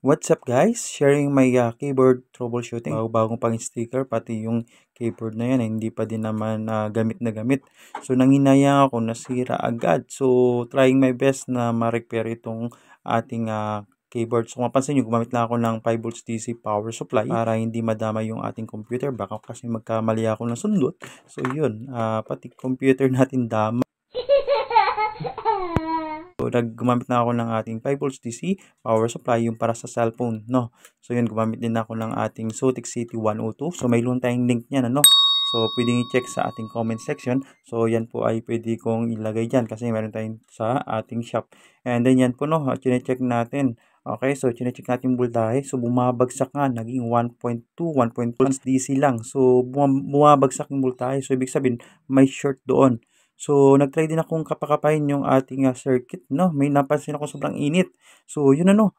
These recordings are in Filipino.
What's up guys? Sharing my keyboard troubleshooting. Bagong pang sticker, pati yung keyboard na yan, hindi pa din naman gamit na gamit. So nanginayang ako, nasira agad. So trying my best na ma-repair itong ating keyboard. So mapansin nyo, gumamit lang ako ng 5 volts DC power supply para hindi madama yung ating computer. Baka kasi magkamali ako ng sundot. So yun, pati computer natin dama. So, gumamit na ako ng ating 5 volts DC power supply, yung para sa cellphone, no? So, yun, gumamit din ako ng ating Zotac City 102. So, may loan tayong link niyan, ano? So, pwedeng i-check sa ating comment section. So, yan po ay pwede kong ilagay dyan kasi meron tayong sa ating shop. And then, yan po, no? Chine-check natin. Okay, so, chine-check natin yung voltahe. So, bumabagsak nga. Naging 1.2, 1.1 DC lang. So, bumabagsak yung voltahe. So, ibig sabihin, may short doon. So, nag-try din akong kapakapain yung ating circuit, no? May napansin ako sobrang init. So, yun ano,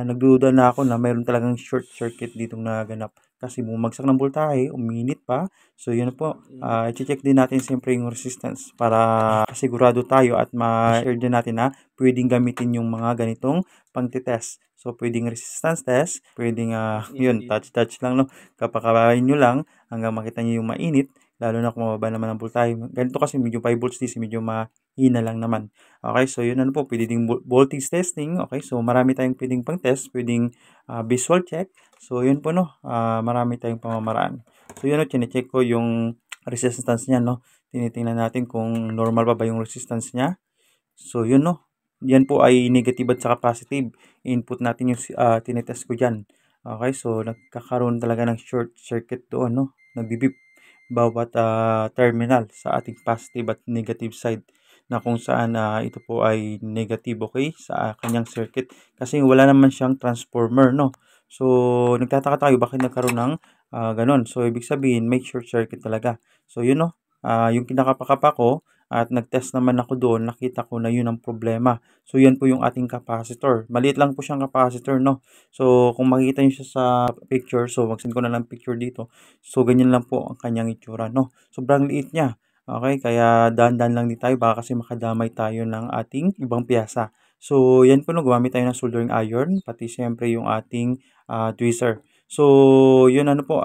nagduda na ako na mayroon talagang short circuit ditong naganap. Kasi bumagsak ng voltahe, uminit pa. So, yun po, i-check din natin siyempre yung resistance para sigurado tayo at ma-share din natin na pwedeng gamitin yung mga ganitong pang-test. So, pwedeng resistance test, pwedeng, yun, touch-touch lang, no? Kapakapain nyo lang hanggang makita nyo yung mainit. Lalo na kung mababa naman ang voltahe. Ganito kasi medyo 5 volts DC, medyo mahina lang naman. Okay, so yun ano po, pwede ding voltage testing. Okay, so marami tayong pwedeng pang-test, pwedeng visual check. So yun po no, marami tayong pamamaraan. So yun no, chine-check ko yung resistance niya no. Tinitingnan natin kung normal pa ba yung resistance niya. So yun no, yan po ay negative at saka positive. Input natin yung tinetest ko dyan. Okay, so nagkakaroon talaga ng short circuit doon no, nagbibip bawat terminal sa ating positive at negative side na kung saan ito po ay negative, okay, sa kanyang circuit kasi wala naman siyang transformer, no? So, nagtataka tayo bakit nagkaroon ng ganon. So, ibig sabihin, may short circuit talaga. So, yun, no? Yung kinakapakapa ko at nag-test naman ako doon, nakita ko na yun ang problema. So, yan po yung ating capacitor. Maliit lang po siyang capacitor, no? So, kung makikita nyo siya sa picture, so, mag-send ko na lang picture dito. So, ganyan lang po ang kanyang itsura, no? Sobrang liit niya. Okay, kaya dahan-dahan lang din tayo baka kasi makadamay tayo ng ating ibang piyasa. So, yan po no, gumamit tayo ng soldering iron, pati siyempre yung ating tweezer. So, yun ano po,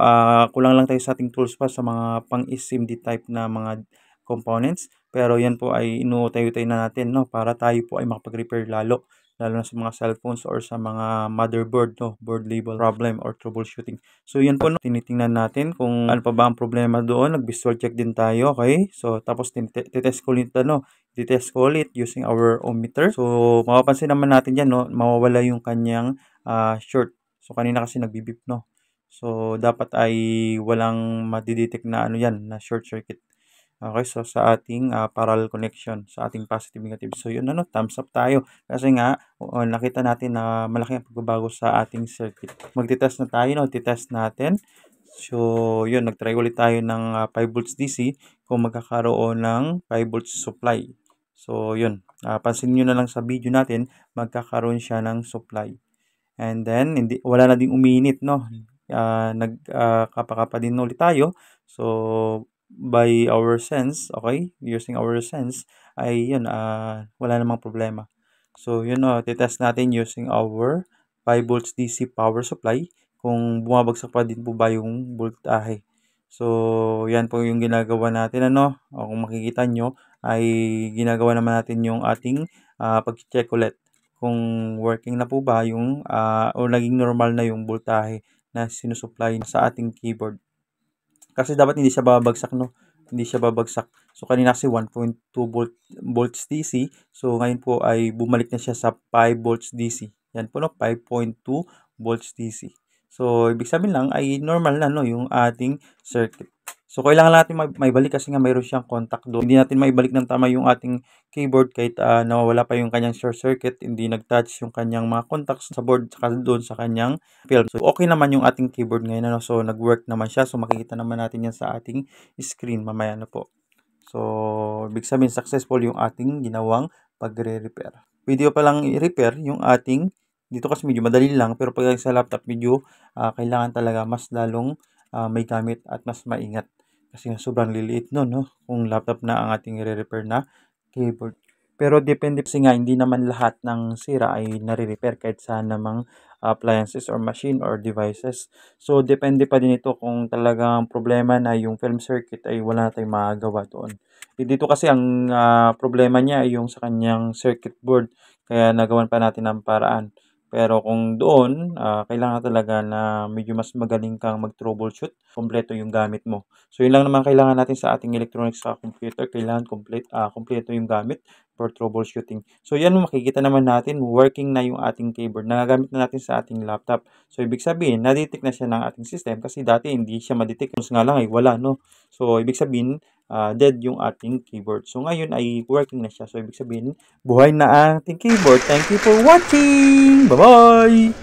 kulang lang tayo sa ating tools pa sa mga pang-SMD type na mga components. Pero yan po ay inuutay-utay na natin, no, para tayo po ay makapag-repair lalo na sa mga cellphones or sa mga motherboard, no, board label problem or troubleshooting. So, yan po, no, tinitingnan natin kung ano pa ba ang problema doon. Nag-visual check din tayo, okay? So, tapos titest ko ulit, no, titest ko ulit using our ohmmeter. So, mapapansin naman natin yan, no, mawawala yung kanyang short. So, kanina kasi nagbibip, no. So, dapat ay walang madidetect na ano yan, na short circuit. Okay, so sa ating parallel connection, sa ating positive negative. So yun ano, thumbs up tayo. Kasi nga, nakita natin na malaki ang pagbabago sa ating circuit. Magtitest na tayo, no? Titest natin. So yun, nagtry ulit tayo ng 5 volts DC kung magkakaroon ng 5 volts supply. So yun, pansin nyo na lang sa video natin, magkakaroon siya ng supply. And then, wala na ding uminit, no? Nagkapakapa din ulit tayo. So, by our sense, okay, using our sense, ay yun, wala namang problema. So, yun no, titest natin using our 5 volts DC power supply kung bumabagsak pa din po ba yung voltahe. So, yan po yung ginagawa natin, ano, o kung makikita nyo, ay ginagawa naman natin yung ating pag-check ulit kung working na po ba yung o naging normal na yung voltahe na sinusupply sa ating keyboard. Kasi dapat hindi siya babagsak, no? Hindi siya babagsak. So, kanina kasi 1.2 volts DC. So, ngayon po ay bumalik na siya sa 5 volts DC. Yan po, no? 5.2 volts DC. So, ibig sabihin lang ay normal na, no? Yung ating circuit. So, kailangan natin maibalik kasi nga mayroon siyang contact doon. Hindi natin maibalik ng tama yung ating keyboard kahit nawawala pa yung kanyang short circuit. Hindi nag-touch yung kanyang mga contacts sa board saka doon sa kanyang film. So, okay naman yung ating keyboard ngayon. Ano? So, nag-work naman siya. So, makikita naman natin yan sa ating screen mamaya na po. So, ibig sabihin successful yung ating ginawang pagre-repair. Pwede pa lang i-repair yung ating, dito kasi medyo madali lang, pero pag sa laptop medyo kailangan talaga mas lalong may gamit at mas maingat. Kasi sobrang liliit no, no? Kung laptop na ang ating i-repair na keyboard. Pero depende kasi nga hindi naman lahat ng sira ay nare-repair kahit saan namang appliances or machine or devices. So depende pa din ito kung talagang problema na yung film circuit ay wala na tayong magagawa doon. Dito kasi ang problema niya ay yung sa kanyang circuit board kaya nagawan pa natin ng paraan. Pero kung doon, kailangan talaga na medyo mas magaling kang mag-troubleshoot, kumpleto yung gamit mo. So yun lang naman kailangan natin sa ating electronics sa computer, kailangan kumpleto yung gamit for troubleshooting. So yan makikita naman natin, working na yung ating keyboard. Nagagamit na natin sa ating laptop. So ibig sabihin, na-detect na siya ng ating system kasi dati hindi siya ma-detect. Kung nga lang ay wala, no? So ibig sabihin, dead yung ating keyboard. So ngayon ay working na siya. So ibig sabihin, buhay na ang ating keyboard. Thank you for watching! Bye-bye!